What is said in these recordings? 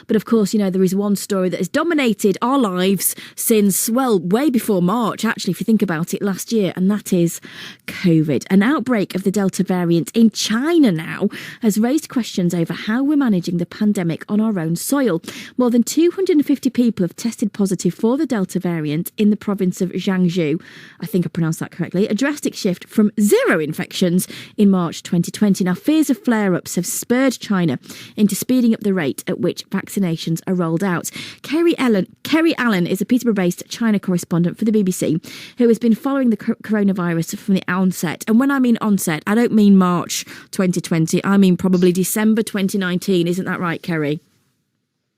But of course, there is one story that has dominated our lives since, well, way before March, actually, if you think about it, last year, and that is COVID. An outbreak of the Delta variant in China now has raised questions over how we're managing the pandemic on our own soil. More than 250 people have tested positive for the Delta variant in the province of Jiangsu. I think I pronounced that correctly. A drastic shift from 0 infections in March 2020. Now, fears of flare-ups have spurred China into speeding up the rate at which vaccinations are rolled out. Kerry Allen is a Peterborough-based China correspondent for the BBC who has been following the coronavirus from the onset. And when I mean onset, I don't mean March 2020. I mean probably December 2019. Isn't that right, Kerry?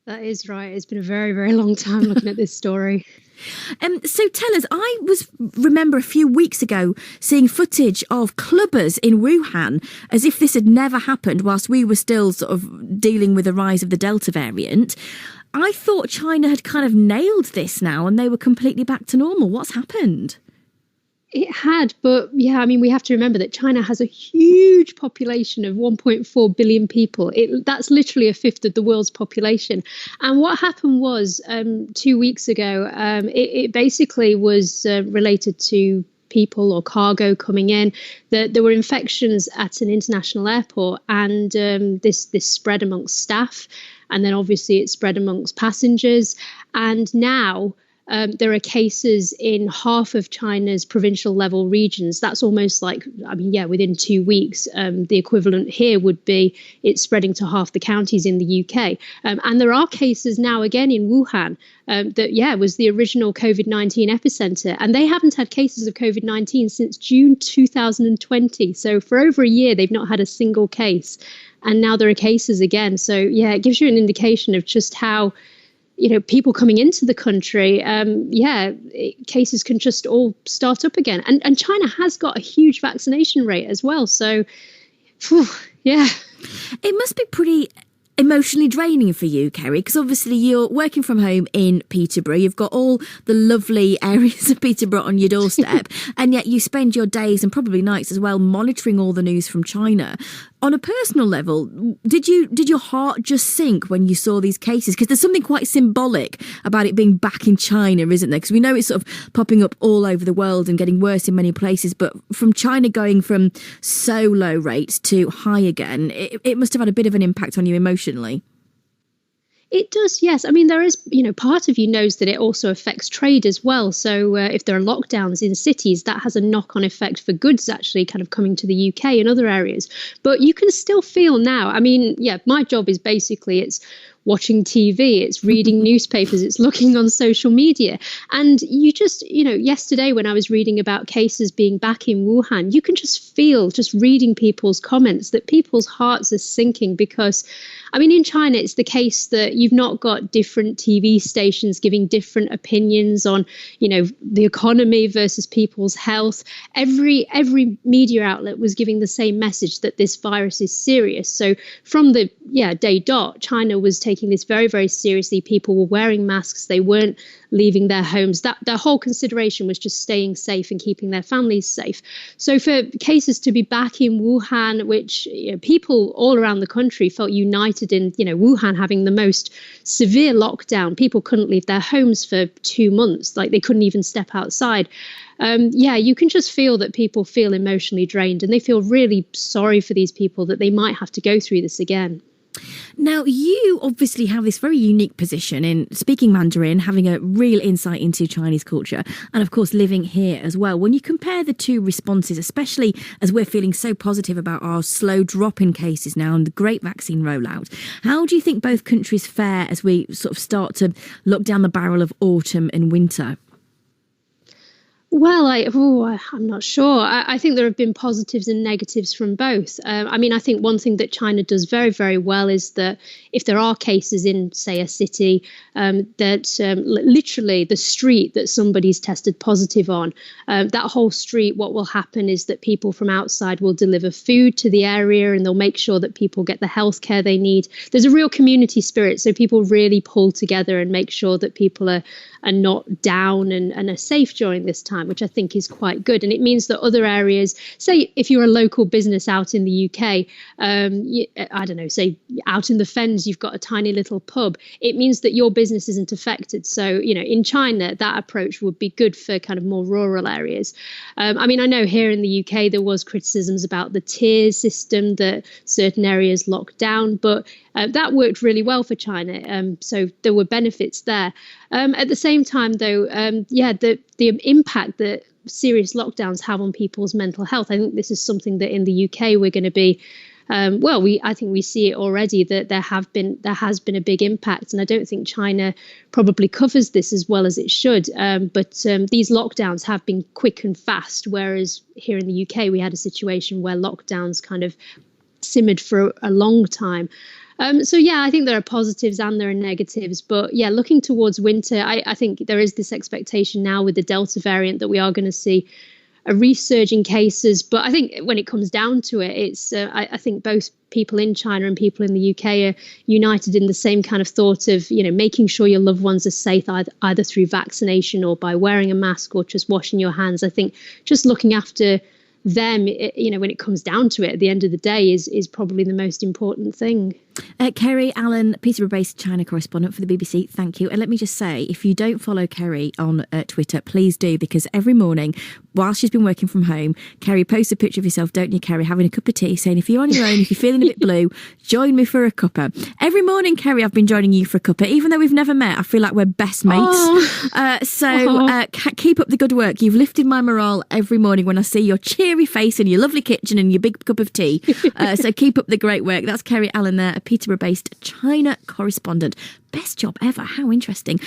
That is right. It's been a very, very long time looking at this story. So tell us, remember a few weeks ago seeing footage of clubbers in Wuhan as if this had never happened whilst we were still sort of dealing with the rise of the Delta variant. I thought China had kind of nailed this now and they were completely back to normal. What's happened? It had, but yeah, I mean, we have to remember that China has a huge population of 1.4 billion people. That's literally a fifth of the world's population. And what happened was 2 weeks ago, it basically was related to people or cargo coming in. There were infections at an international airport, and this spread amongst staff. And then obviously it spread amongst passengers. And now there are cases in half of China's provincial level regions. That's almost like, within 2 weeks, the equivalent here would be it's spreading to half the counties in the UK. And there are cases now again in Wuhan that was the original COVID-19 epicenter. And they haven't had cases of COVID-19 since June 2020. So for over a year, they've not had a single case. And now there are cases again. So, it gives you an indication of just how people coming into the country, cases can just all start up again. And China has got a huge vaccination rate as well. So, It must be pretty emotionally draining for you, Kerry, because obviously you're working from home in Peterborough. You've got all the lovely areas of Peterborough on your doorstep, and yet you spend your days and probably nights as well monitoring all the news from China. On a personal level, did your heart just sink when you saw these cases? Because there's something quite symbolic about it being back in China, isn't there? Because we know it's sort of popping up all over the world and getting worse in many places. But from China going from so low rates to high again, it must have had a bit of an impact on you emotionally. It does, yes. I mean, there is, part of you knows that it also affects trade as well. So if there are lockdowns in cities, that has a knock-on effect for goods actually kind of coming to the UK and other areas. But you can still feel now, I mean, my job is basically it's watching TV, it's reading newspapers, it's looking on social media. And you just, yesterday when I was reading about cases being back in Wuhan, you can just feel, just reading people's comments, that people's hearts are sinking because, I mean, in China, it's the case that you've not got different TV stations giving different opinions on, the economy versus people's health. Every media outlet was giving the same message that this virus is serious. So from the day dot, China was taking this very, very seriously. People were wearing masks. They weren't leaving their homes. Their whole consideration was just staying safe and keeping their families safe. So for cases to be back in Wuhan, which people all around the country felt united in, Wuhan having the most severe lockdown. People couldn't leave their homes for 2 months. Like they couldn't even step outside. You can just feel that people feel emotionally drained and they feel really sorry for these people that they might have to go through this again. Now, you obviously have this very unique position in speaking Mandarin, having a real insight into Chinese culture, and of course living here as well. When you compare the two responses, especially as we're feeling so positive about our slow drop in cases now and the great vaccine rollout, how do you think both countries fare as we sort of start to look down the barrel of autumn and winter? Well, I'm not sure. I think there have been positives and negatives from both. I think one thing that China does very, very well is that if there are cases in, say, a city, literally the street that somebody's tested positive on, that whole street, what will happen is that people from outside will deliver food to the area and they'll make sure that people get the healthcare they need. There's a real community spirit, so people really pull together and make sure that people are not down and are safe during this time. time, which I think is quite good. And it means that other areas, say if you're a local business out in the UK, I don't know, say out in the Fens, you've got a tiny little pub, it means that your business isn't affected. So, in China, that approach would be good for kind of more rural areas. I mean, I know here in the UK, there was criticisms about the tiers system, that certain areas locked down, but that worked really well for China. So there were benefits there. At the same time, though, the impact that serious lockdowns have on people's mental health, I think this is something that in the UK we're going to be, I think we see it already, that there has been a big impact. And I don't think China probably covers this as well as it should. But these lockdowns have been quick and fast, whereas here in the UK, we had a situation where lockdowns kind of simmered for a long time. So, I think there are positives and there are negatives. But looking towards winter, I think there is this expectation now with the Delta variant that we are going to see a resurge in cases. But I think when it comes down to it, it's I think both people in China and people in the UK are united in the same kind of thought of, making sure your loved ones are safe either through vaccination or by wearing a mask or just washing your hands. I think just looking after them, when it comes down to it, at the end of the day, is probably the most important thing. Kerry Allen, Peterborough-based China correspondent for the BBC, thank you. And let me just say, if you don't follow Kerry on Twitter, please do, because every morning, while she's been working from home, Kerry posts a picture of yourself, don't you, Kerry, having a cup of tea, saying, if you're on your own, if you're feeling a bit blue, join me for a cuppa. Every morning, Kerry, I've been joining you for a cuppa. Even though we've never met, I feel like we're best mates. Keep up the good work. You've lifted my morale every morning when I see your cheery face and your lovely kitchen and your big cup of tea. So keep up the great work. That's Kerry Allen there, a Peterborough-based China correspondent. Best job ever. How interesting.